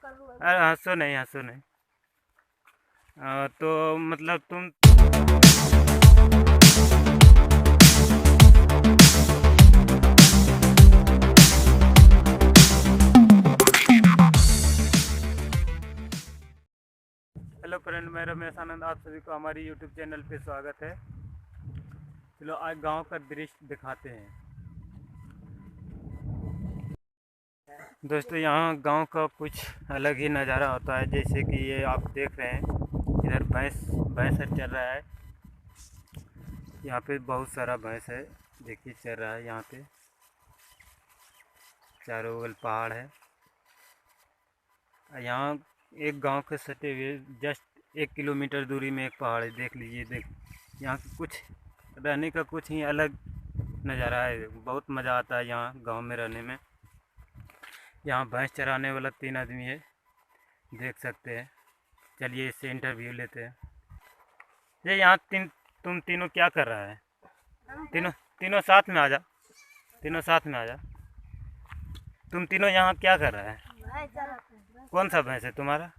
अरे हंसो नहीं, हंसो नहीं। तो मतलब तुम हेलो फ्रेंड, मैं रमेश आनंद, आप सभी को हमारी यूट्यूब चैनल पे स्वागत है। चलो आज गांव का दृश्य दिखाते हैं। दोस्तों यहाँ गांव का कुछ अलग ही नज़ारा होता है। जैसे कि ये आप देख रहे हैं, इधर भैंस चल रहा है। यहाँ पे बहुत सारा भैंस है, देखिए चल रहा है। यहाँ पे चारों ओर पहाड़ है। यहाँ एक गांव के सटे हुए जस्ट 1 किलोमीटर दूरी में एक पहाड़ है, देख लीजिए। यहाँ कुछ रहने का कुछ ही अलग नज़ारा है। बहुत मज़ा आता है यहाँ गांव में रहने में। यहाँ भैंस चराने वाला 3 आदमी है, देख सकते हैं। चलिए इससे इंटरव्यू लेते हैं। ये यहाँ तुम तीनों क्या कर रहा है? तीनों साथ में आ जा, तीनों साथ में आ जा। तुम तीनों यहाँ क्या कर रहा है? कौन सा भैंस है तुम्हारा?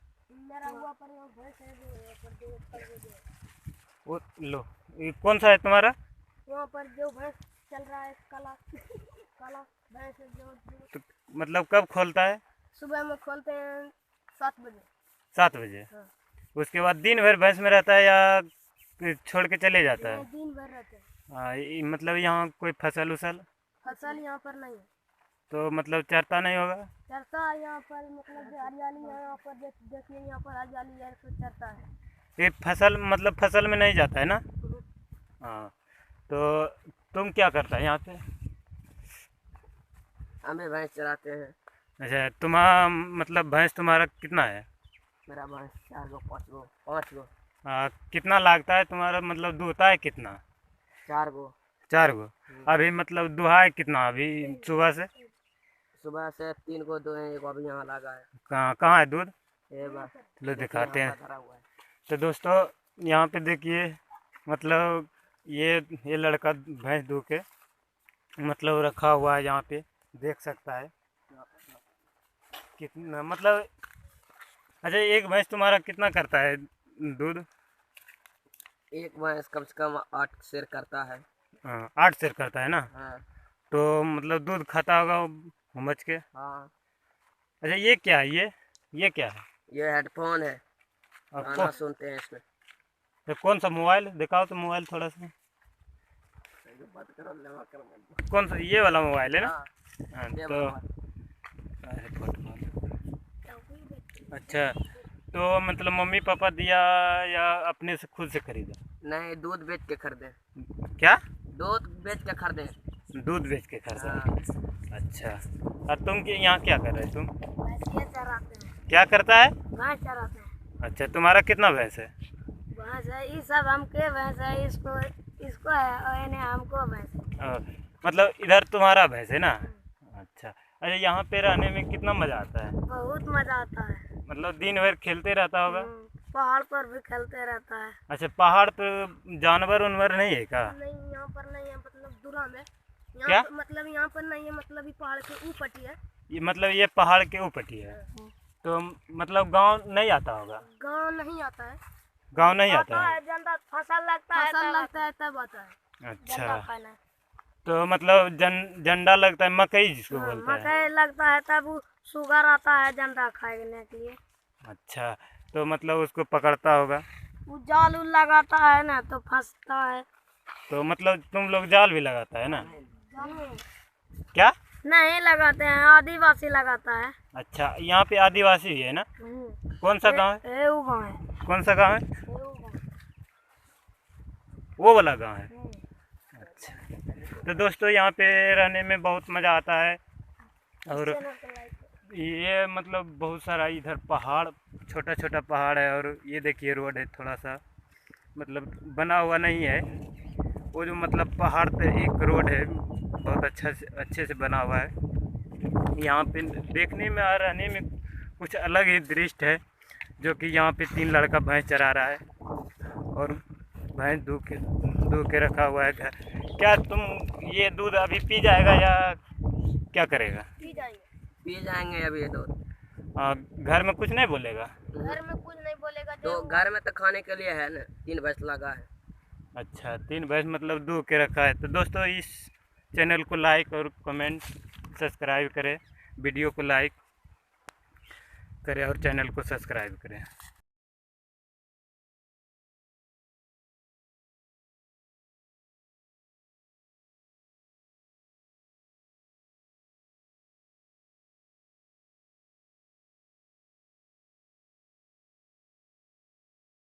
वो लो, ये कौन सा है तुम्हारा? वहाँ पर जो भैंस चल रहा है, काला काला भैंस है जो तो मतलब कब खोलता है? सुबह में खोलते हैं 7 बजे। 7 बजे। हाँ। उसके बाद दिन भर भैंस में रहता है या छोड़ के चले जाता है? दिन भर रहते हैं। हाँ, मतलब यहाँ कोई फसल यहाँ पर नहीं है, तो मतलब चरता नहीं होगा? चरता यहाँ पर, मतलब जो हरियाली है यहाँ पर, देखिए यहाँ पर हरियाली है तो चरता है। ये फसल में नहीं जाता है ना? हाँ, तो तुम क्या करता है यहाँ पे? हमें भैंस चराते हैं। अच्छा, तुम्हारा मतलब भैंस तुम्हारा कितना है? मेरा भैंस 4 गो 5 गो। कितना लागता है तुम्हारा, मतलब दूहता है कितना? 4 गो। 4 गो। अभी मतलब दुहा है कितना अभी सुबह से? सुबह से 3 गो दुहे, एक अभी यहाँ लगा है। कहाँ है दूध? चलो दिखाते हैं। तो दोस्तों यहाँ पे देखिए, मतलब ये लड़का भैंस दूह के मतलब रखा हुआ है यहाँ पे, देख सकता है कितना मतलब। अच्छा, एक भैंस तुम्हारा कितना करता है दूध? एक भैंस कम से कम 8 सेर करता है। 8 सेर करता है ना? हाँ। तो मतलब दूध खाता होगा समझ के। हाँ। अच्छा, ये क्या है? ये क्या है? ये हेडफोन है, गाना सुनते हैं इसमें। तो कौन सा मोबाइल दिखाओ तो, मोबाइल थोड़ा सा। कौन सा? ये वाला मोबाइल है ना? हाँ, तो अरे अच्छा, तो मतलब मम्मी पापा दिया या अपने से खुद से खरीदा? नहीं, दूध बेच के खरीदे। क्या? दूध बेच के खरीदे। दूध बेच के खरीदा। हाँ। अच्छा, और तुम यहाँ क्या कर रहे तुम? चराते हैं। क्या करता है? भैंस चराते हैं। अच्छा, तुम्हारा कितना भैंस है? भैंस है, ये सब हमके भैंस है, इसको है और इन्हें हमको भैंस है। मतलब इधर तुम्हारा भैंस है ना? अच्छा। अच्छा, यहाँ पे रहने में कितना मजा आता है? बहुत मजा आता है। मतलब दिन भर खेलते रहता होगा? पहाड़ पर भी खेलते रहता है। अच्छा, पहाड़ पे जानवर उनवर नहीं है क्या? नहीं, यहाँ पर नहीं है, मतलब दूरा में। क्या? मतलब यहाँ पर नहीं है, मतलब ये पहाड़ के ऊपर ही है। ये मतलब ये पहाड़ के ऊपर ही है। तो मतलब गांव नहीं आता होगा? गांव नहीं आता है। गांव नहीं आता है? फसल लगता है तब आता है। अच्छा, तो मतलब झंडा लगता है, मकई जिसको बोलते हैं। मकई लगता है तब शुगर आता है झंडा खाने के लिए। अच्छा, तो मतलब उसको पकड़ता होगा? वो जाल उल लगाता है ना तो फंसता है। तो मतलब तुम लोग जाल भी लगाता है ना? क्या? नहीं लगाते हैं, आदिवासी लगाता है। अच्छा, यहाँ पे आदिवासी भी है ना? कौन सा गांव है? वो गाँव है। कौन सा गांव है? वो वाला गांव है। अच्छा, तो दोस्तों यहाँ पे रहने में बहुत मज़ा आता है। और ये मतलब बहुत सारा इधर पहाड़, छोटा छोटा पहाड़ है। और ये देखिए रोड है, थोड़ा सा मतलब बना हुआ नहीं है। वो जो मतलब पहाड़ पे एक रोड है, बहुत अच्छे से बना हुआ है। यहाँ पे देखने में और रहने में कुछ अलग ही दृश्य है। जो कि यहाँ पे 3 लड़का भैंस चरा रहा है और भैंस दूध के रखा हुआ है घर। क्या तुम ये दूध अभी पी जाएगा या क्या करेगा? पी जाएंगे अभी ये दूध। घर में कुछ नहीं बोलेगा? घर में कुछ नहीं बोलेगा। तो घर में तो खाने के लिए है ना, 3 भैंस लगा है। अच्छा, 3 भैंस मतलब दूह के रखा है। तो दोस्तों इस चैनल को लाइक और कमेंट सब्सक्राइब करें, वीडियो को लाइक करें और चैनल को सब्सक्राइब करें।